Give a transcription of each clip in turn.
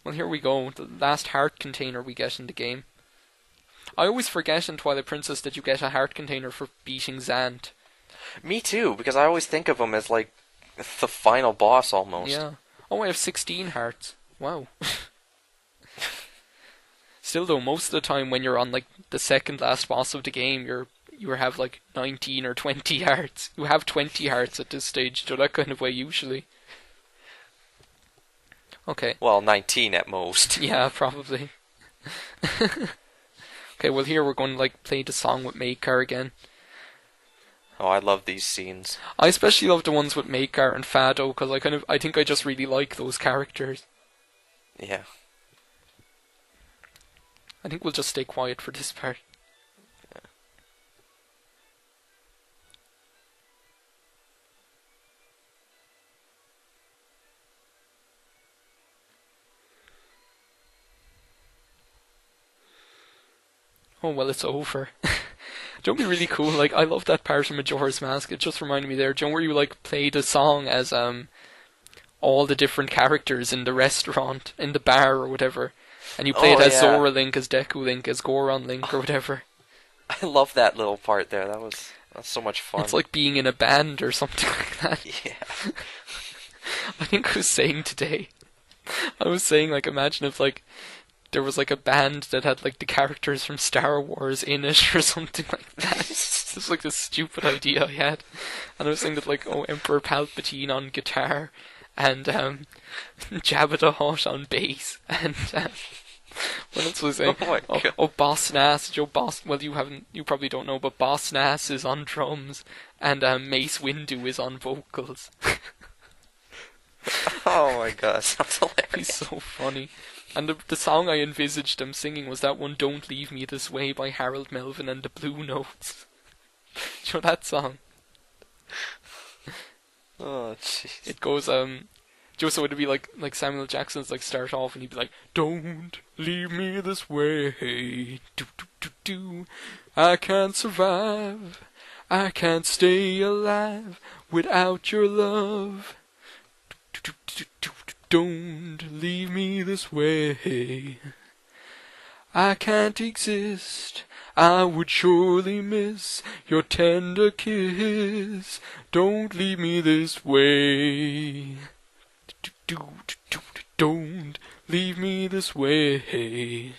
Well, here we go. The last heart container we get in the game. I always forget in Twilight Princess that you get a heart container for beating Zant. Me too, because I always think of him as like the final boss almost. Yeah. Oh, I have 16 hearts. Wow. Still though, most of the time when you're on like the second last boss of the game, you have like 19 or 20 hearts. You have 20 hearts at this stage, so that kind of way usually. Okay. Well, 19 at most. Yeah, probably. Okay, well here we're going to like play the song with Makar again. Oh, I love these scenes. I especially love the ones with Makar and Fado because I think I just really like those characters. Yeah. I think we'll just stay quiet for this part. Yeah. Oh well, it's over. Don't be really cool. Like I love that part of Majora's Mask. It just reminded me there. Don't where you like play the song as all the different characters in the restaurant, in the bar or whatever, and you play it as Zora Link, as Deku Link, as Goron Link or whatever. I love that little part there. That's so much fun. It's like being in a band or something like that. Yeah. I think I was saying today. I was saying like imagine if like there was like a band that had like the characters from Star Wars in it or something like that. It's just like this stupid idea I had. And I was saying that like, oh, Emperor Palpatine on guitar and Jabba the Hutt on bass and what else was I saying? Oh my God. Oh, Boss Nass, well you probably don't know, but Boss Nass is on drums and Mace Windu is on vocals. Oh my god, sounds hilarious. He's so funny. And the song I envisaged them singing was that one, Don't Leave Me This Way by Harold Melvin and the Bluenotes. Do you know that song? Oh, jeez. It goes, just so it'd be like Samuel Jackson's like start off and he'd be like, Don't leave me this way, do do do do, I can't survive, I can't stay alive without your love. Do, do, do, do, do, don't leave me this way. I can't exist. I would surely miss your tender kiss. Don't leave me this way. Don't leave me this way.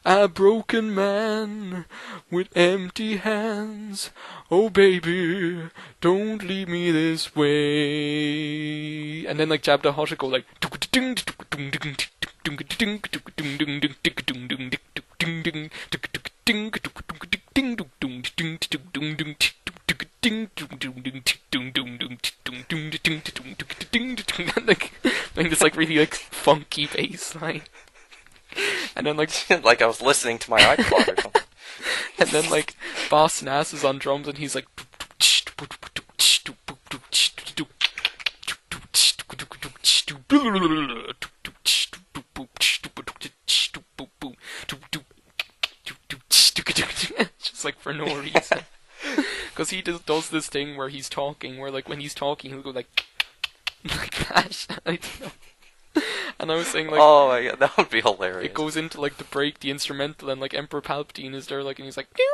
A broken man with empty hands. Oh baby, don't leave me this way. And then like Jabba the Hutt would go like like this like really like funky bass line. And then like like I was listening to my iPod or something. And then like Boss Nass is on drums and he's like just like for no reason. Because he just does this thing where he's talking, where like when he's talking he'll go like that. I don't know. And I was saying like, oh my god, that would be hilarious. It goes into like the break, the instrumental, and like Emperor Palpatine is there, like, and he's like, God,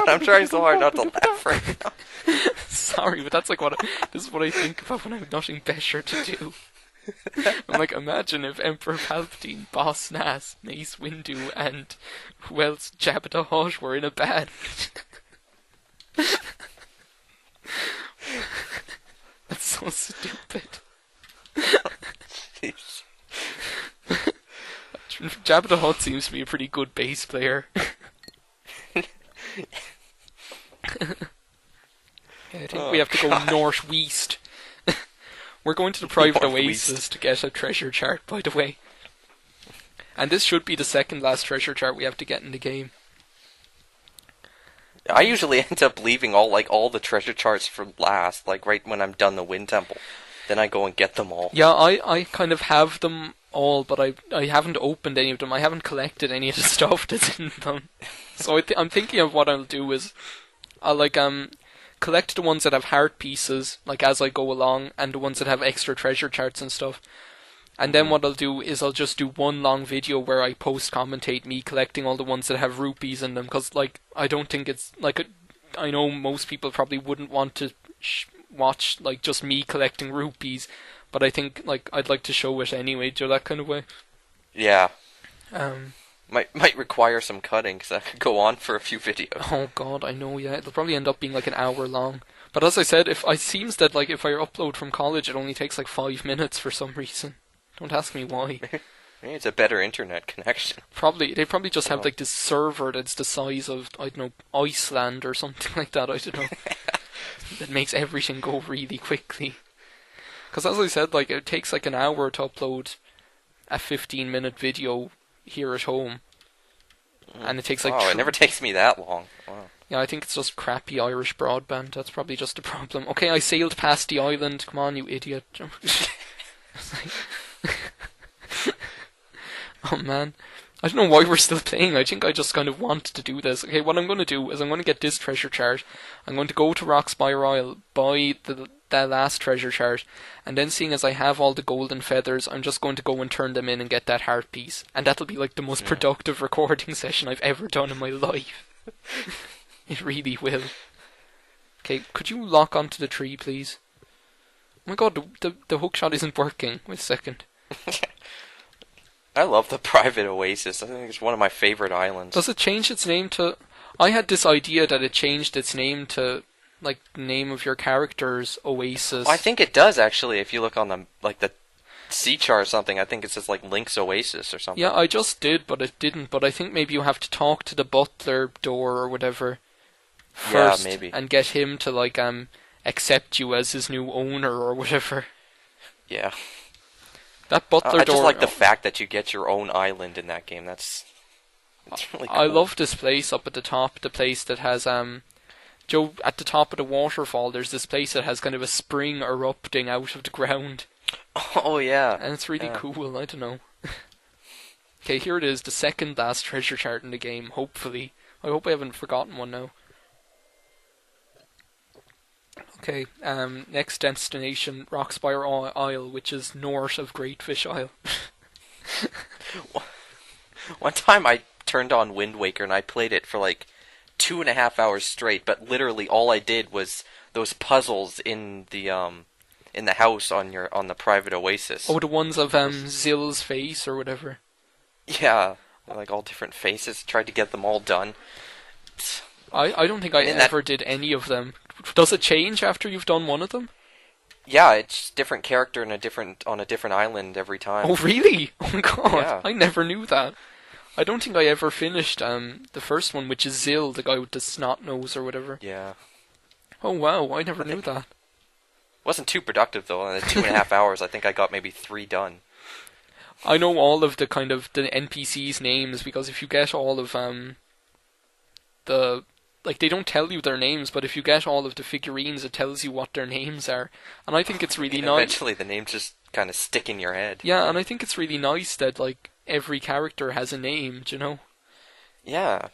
I'm trying so hard not to laugh right now. Sorry, but that's like this is what I think about when I have nothing better to do. I'm like, imagine if Emperor Palpatine, Boss Nass, Mace Windu, and who else, Jabba the Hutt were in a band. That's so stupid. Jabba the Hutt seems to be a pretty good bass player. I think we have to go northwest. We're going to the private oasis to get a treasure chart, by the way. And this should be the second last treasure chart we have to get in the game. I usually end up leaving all the treasure charts for last, like right when I'm done the Wind Temple. Then I go and get them all. Yeah, I kind of have them all, but I haven't opened any of them. I haven't collected any of the stuff that's in them. So I'm thinking of what I'll do is I'll collect the ones that have heart pieces, like as I go along, and the ones that have extra treasure charts and stuff. And then what I'll do is I'll just do one long video where I post-commentate me collecting all the ones that have rupees in them, because, like, I don't think it's, like, I know most people probably wouldn't want to watch, like, just me collecting rupees, but I think, like, I'd like to show it anyway, do that kind of way. Yeah. Um, Might require some cutting, because that could go on for a few videos. Oh god, I know, yeah, it'll probably end up being, like, an hour long. But as I said, it seems that, like, if I upload from college, it only takes, like, 5 minutes for some reason. Don't ask me why. Maybe it's a better internet connection. They probably just have like this server that's the size of, I don't know, Iceland or something like that, I don't know. That makes everything go really quickly. Because as I said, like, it takes like an hour to upload a 15-minute video here at home. And it takes like... Oh, it never takes me that long. Wow. Yeah, I think it's just crappy Irish broadband. That's probably just a problem. Okay, I sailed past the island. Come on, you idiot. Oh man, I don't know why we're still playing. I think I just kind of want to do this. Okay, what I'm going to do is I'm going to get this treasure chart. I'm going to go to Rockspire Isle, buy the last treasure chart, and then seeing as I have all the golden feathers, I'm just going to go and turn them in and get that heart piece. And that'll be like the most productive recording session I've ever done in my life. It really will. Okay, could you lock onto the tree, please? Oh my god, the hookshot isn't working. Wait a second. I love the private oasis. I think it's one of my favorite islands. Does it change its name to... I had this idea that it changed its name to, like, the name of your character's oasis. Well, I think it does, actually, if you look on the sea chart or something. I think it says, like, Link's Oasis or something. Yeah, I just did, but it didn't. But I think maybe you have to talk to the butler door or whatever first. Yeah, maybe. And get him to, like, accept you as his new owner or whatever. Yeah. That butler I door... just like the fact that you get your own island in that game. That's really cool. I love this place up at the top, the place that has, Joe, at the top of the waterfall, there's this place that has kind of a spring erupting out of the ground. Oh, yeah. And it's really cool, I don't know. Okay, here it is, the second last treasure chart in the game, hopefully. I hope I haven't forgotten one now. Okay, next destination, Rockspire Isle, which is north of Greatfish Isle. One time I turned on Wind Waker and I played it for like 2.5 hours straight, but literally all I did was those puzzles in the house on the private oasis. Oh, the ones of Zill's face or whatever. Yeah, like all different faces. Tried to get them all done. I don't think I ever did any of them. Does it change after you've done one of them? Yeah, it's different character on a different island every time. Oh really? Oh my god, yeah. I never knew that. I don't think I ever finished the first one, which is Zill, the guy with the snot nose or whatever. Yeah. Oh wow, I never knew that. Wasn't too productive though. In 2.5 hours, I think I got maybe 3 done. I know all of the kind of the NPCs' names because if you get all of they don't tell you their names, but if you get all of the figurines, it tells you what their names are. And I think it's really nice. Eventually the names just kind of stick in your head. Yeah, and I think it's really nice that, like, every character has a name, do you know? Yeah,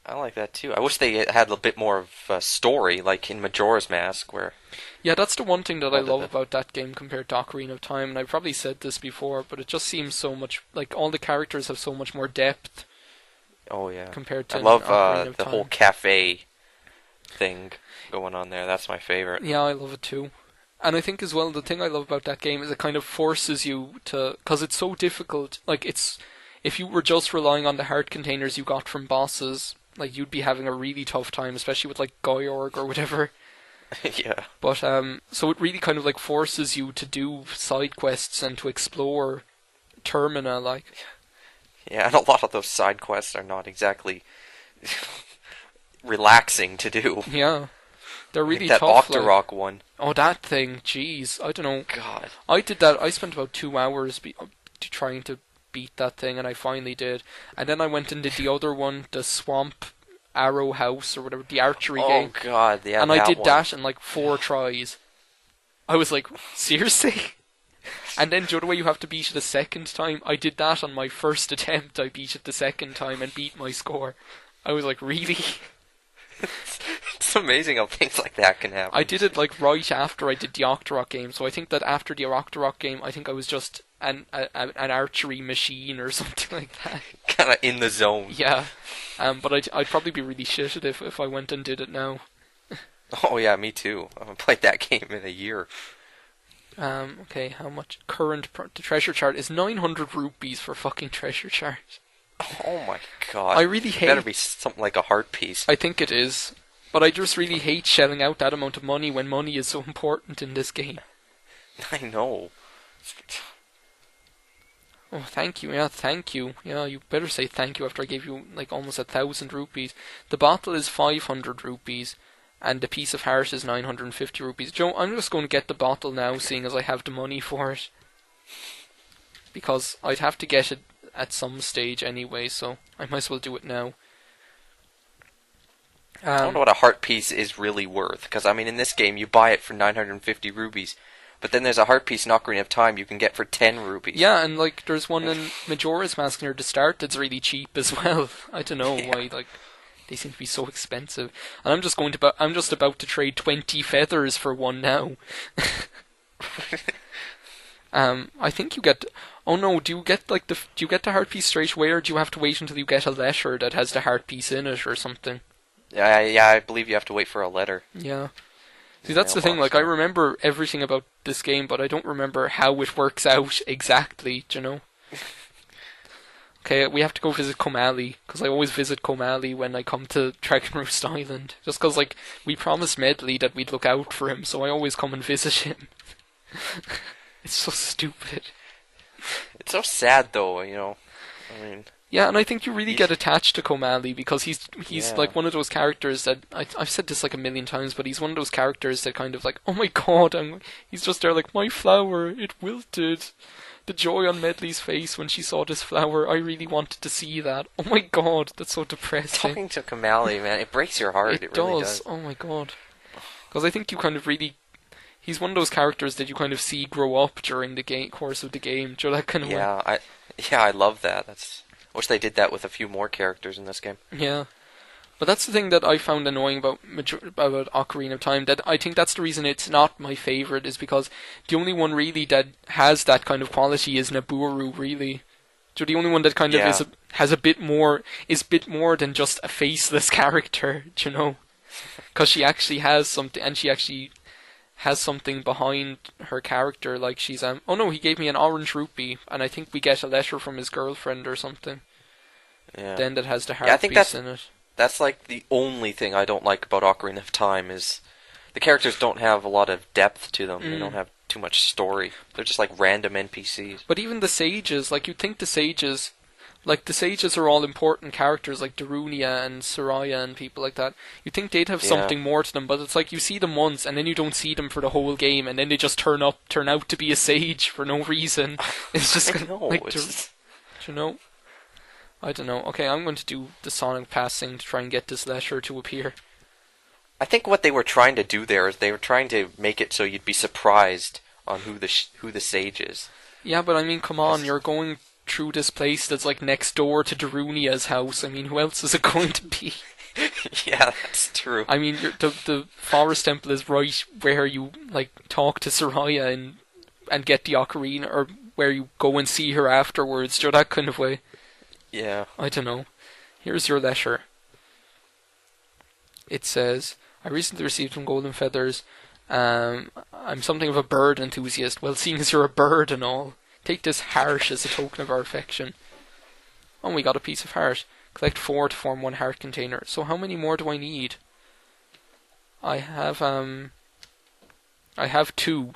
I like that too. I wish they had a bit more of a story, like in Majora's Mask, where... Yeah, that's the one thing that I love about that game compared to Ocarina of Time, and I've probably said this before, but it just seems so much... Like, all the characters have so much more depth. Oh yeah. Compared to I love Ocarina of the Time. whole cafe thing going on there. That's my favorite. Yeah, I love it too. And I think as well, the thing I love about that game is it kind of forces you to... Because it's so difficult. Like, it's... If you were just relying on the heart containers you got from bosses, like, you'd be having a really tough time, especially with, like, Goyorg or whatever. Yeah. But, so it really kind of, like, forces you to do side quests and to explore Termina, like... Yeah, and a lot of those side quests are not exactly relaxing to do. Yeah. They're really like that tough. That Octorok one. Oh, that thing. Jeez. I don't know. God. I did that. I spent about 2 hours trying to beat that thing, and I finally did. And then I went and did the other one, the swamp Arrow House or whatever, the archery Oh game. god, yeah, And that I did one. that in like 4 tries. I was like, seriously? And then, the other way you have to beat it a second time, I did that on my first attempt. I beat it the second time and beat my score. I was like, really? It's amazing how things like that can happen. I did it like right after I did the Octorok game, so I think that after the Octorok game, I think I was just an archery machine or something like that. Kind of in the zone. Yeah, but I'd probably be really shit at it if I went and did it now. Oh yeah, me too. I haven't played that game in a year. Okay, how much current the treasure chart is 900 rupees for fucking treasure chart. Oh my god. I really hate. Better be something like a heart piece. I think it is, but I just really hate shelling out that amount of money when money is so important in this game. I know. Oh, thank you. Yeah, thank you. Yeah, you better say thank you after I gave you like almost 1,000 rupees. The bottle is 500 rupees, and the piece of heart is 950 rupees. Joe, I'm just going to get the bottle now, seeing as I have the money for it, because I'd have to get it at some stage anyway, so I might as well do it now. I don't know what a heart piece is really worth, because I mean in this game you buy it for 950 rupees, but then there's a heart piece in Ocarina of Time you can get for 10 rupees. Yeah, and like there's one in Majora's Mask near the start that's really cheap as well. I don't know why like they seem to be so expensive. And I'm just about to trade 20 feathers for one now. I think you get. Oh no, do you get the heart piece straight away, or do you have to wait until you get a letter that has the heart piece in it or something? Yeah, I believe you have to wait for a letter. Yeah. See, that's the thing, like, I remember everything about this game, but I don't remember how it works out exactly, do you know? Okay, we have to go visit Komali, because I always visit Komali when I come to Dragon Roost Island. Just because, like, we promised Medley that we'd look out for him, so I always come and visit him. It's so stupid. It's so sad, though, you know. I mean... Yeah, and I think you really get attached to Komali because he's Yeah. like one of those characters that I've said this like a million times, but he's one of those characters that kind of like, oh my god, he's just there like, my flower, it wilted. The joy on Medley's face when she saw this flower, I really wanted to see that. Oh my god, that's so depressing. Talking to Komali, man, it breaks your heart. It really does. Oh my god. Because I think you kind of really... He's one of those characters that you kind of see grow up during the course of the game. Do you know that kind of way? I love that. Wish they did that with a few more characters in this game. Yeah. But that's the thing that I found annoying about Ocarina of Time, that I think that's the reason it's not my favourite, is because the only one really that has that kind of quality is Nabooru, really. So the only one that kind of has a bit more than just a faceless character, do you know? Because she actually has something, and she actually has something behind her character, like she's oh no, he gave me an orange rupee, and I think we get a letter from his girlfriend or something. Yeah. Then that has the heart piece in it. That's like the only thing I don't like about Ocarina of Time is the characters don't have a lot of depth to them. They don't have too much story. They're just like random NPCs. But even the sages, like you'd think the sages are all important characters, like Darunia and Soraya and people like that. You'd think they'd have something more to them, but it's like you see them once and then you don't see them for the whole game, and then they just turn out to be a sage for no reason. It's just I know, like, do you know? I don't know. Okay, I'm going to do the Sonic passing to try and get this letter to appear. I think what they were trying to do there is they were trying to make it so you'd be surprised on who the sage is. Yeah, but I mean, come on, you're going through this place that's like next door to Darunia's house. I mean, who else is it going to be? Yeah, that's true. I mean, the forest temple is right where you like talk to Soraya and get the ocarina, or where you go and see her afterwards, or that kind of way. Yeah. I don't know. Here's your letter. It says, I recently received some golden feathers. I'm something of a bird enthusiast. Well, seeing as you're a bird and all, take this heart as a token of our affection. Oh, we got a piece of heart. Collect 4 to form 1 heart container. So how many more do I need? I have 2.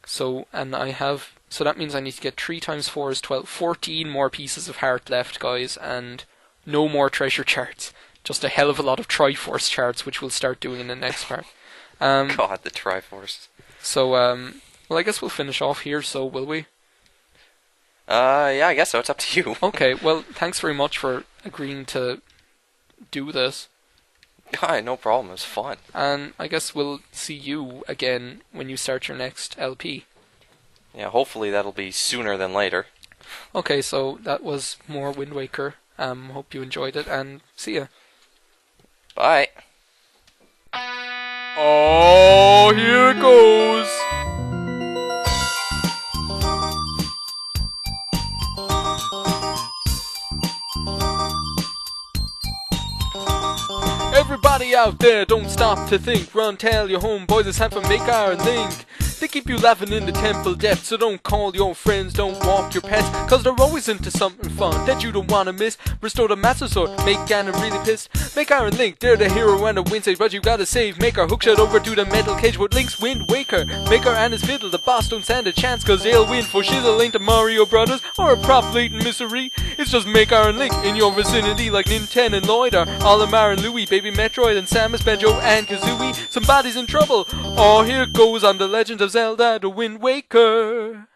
So that means I need to get 3 times 4 is 12. 14 more pieces of heart left, guys, and no more treasure charts. Just a hell of a lot of Triforce charts, which we'll start doing in the next part. God, the Triforce. So, well, I guess we'll finish off here, so will we? Yeah, I guess so. It's up to you. Okay, well, thanks very much for agreeing to do this. Hi, no problem. It was fun. And I guess we'll see you again when you start your next LP. Yeah, hopefully that'll be sooner than later. Okay, so that was more Wind Waker. Hope you enjoyed it, and see ya. Bye. Oh, here it goes! Everybody out there, don't stop to think. Run, tell your homeboys it's time for Make Iron Link. They keep you laughing in the temple depths, so don't call your friends, don't walk your pets, cause they're always into something fun that you don't wanna miss. Restore the Master Sword, make Ganon really pissed. Make Iron Link, they're the hero and the win stage, but you gotta save. Make our hookshot over to the metal cage with Link's Wind Waker. Make our and his fiddle, the boss don't stand a chance, cause they'll win. For shizzle ain't the Mario Brothers or a prop latent misery. It's just Make Iron Link in your vicinity, like Nintendo and Lloyd or Olimar and Louie, Baby Metroid and Samus, Banjo and Kazooie. Somebody's in trouble. Oh, here goes on the Legend of Zelda, the Wind Waker.